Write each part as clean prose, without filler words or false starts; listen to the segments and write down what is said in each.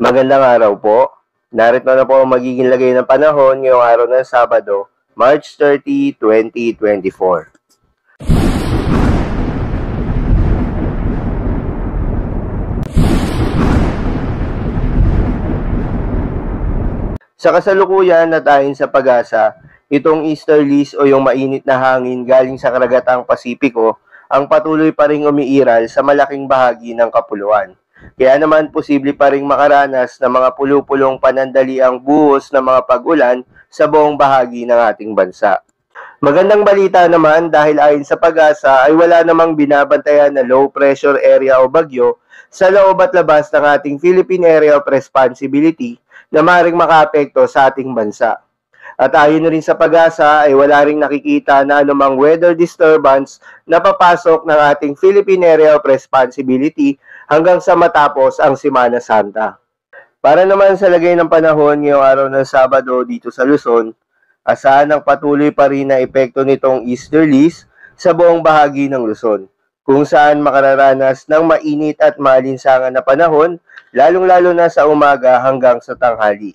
Magandang araw po. Narito na po ang magiging lagay ng panahon ngayong araw ng Sabado, March 30, 2024. Sa kasalukuyan at ayon sa pag-asa, itong easterlies o yung mainit na hangin galing sa karagatang Pasipiko ang patuloy pa ring umiiral sa malaking bahagi ng kapuluan. Kaya naman posible pa ring makaranas ng mga pulupulong panandaliang buhos ng mga pag-ulan sa buong bahagi ng ating bansa. Magandang balita naman dahil ayon sa pag-asa ay wala namang binabantayan na low pressure area o bagyo sa loob at labas ng ating Philippine Area of Responsibility na maaaring makaapekto sa ating bansa. At ayon rin sa pag-asa ay wala ring nakikita na anumang weather disturbance na papasok ng ating Philippine Area of Responsibility hanggang sa matapos ang Semana Santa. Para naman sa lagay ng panahon ngayong araw ng Sabado dito sa Luzon, asahan ang patuloy pa rin na epekto nitong easterlies sa buong bahagi ng Luzon, kung saan makararanas ng mainit at maalinsangan na panahon, lalong-lalo na sa umaga hanggang sa tanghali.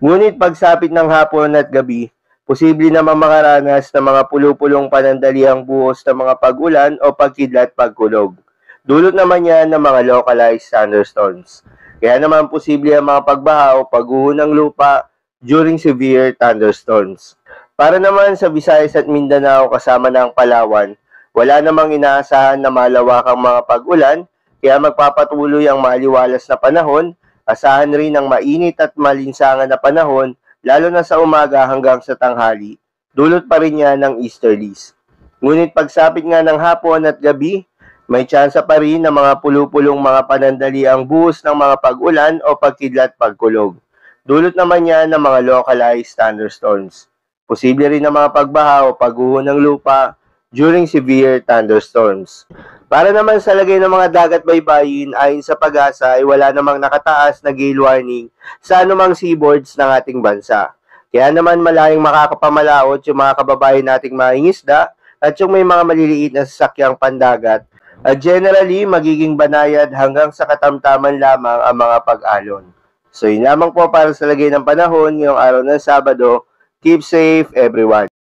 Ngunit pagsapit ng hapon at gabi, posible naman makaranas ng mga pulupulong panandaliang buhos ng mga pag-ulan o pagkidlat pagkulog. Dulot naman yan ng mga localized thunderstorms. Kaya naman posible ang mga pagbaha o pagguho ng lupa during severe thunderstorms. Para naman sa Visayas at Mindanao kasama ng Palawan, wala namang inaasahan na malawakang mga pag-ulan, kaya magpapatuloy ang maaliwalas na panahon. Asahan rin ang mainit at malinsangan na panahon, lalo na sa umaga hanggang sa tanghali. Dulot pa rin yan ng easterlies. Ngunit pagsapit nga ng hapon at gabi, may tsansa pa rin ng mga pulupulong mga panandaliang buhos ng mga pag-ulan o pagkidlat pagkulog. Dulot naman yan ng mga localized thunderstorms. Posible rin ng mga pagbaha o pagguho ng lupa during severe thunderstorms. Para naman sa lagay ng mga dagat baybayin, ayon sa pag-asa ay wala namang nakataas na gale warning sa anumang seaboards ng ating bansa. Kaya naman malayong makakapamalaot yung mga kababayan nating mangingisda at yung may mga maliliit na sasakyang pandagat. At generally, magiging banayad hanggang sa katamtaman lamang ang mga pag-alon. So yun lamang po para sa lagay ng panahon ngayong araw ng Sabado. Keep safe everyone.